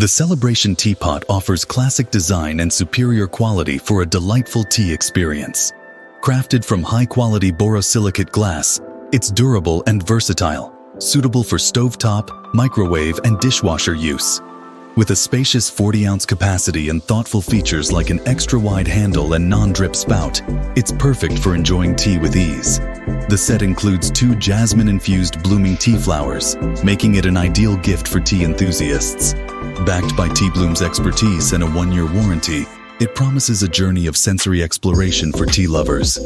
The Celebration Teapot offers classic design and superior quality for a delightful tea experience. Crafted from high-quality borosilicate glass, it's durable and versatile, suitable for stovetop, microwave, and dishwasher use. With a spacious 40-ounce capacity and thoughtful features like an extra-wide handle and non-drip spout, it's perfect for enjoying tea with ease. The set includes 2 jasmine-infused blooming tea flowers, making it an ideal gift for tea enthusiasts. Backed by Teabloom's expertise and a 1-year warranty, it promises a journey of sensory exploration for tea lovers.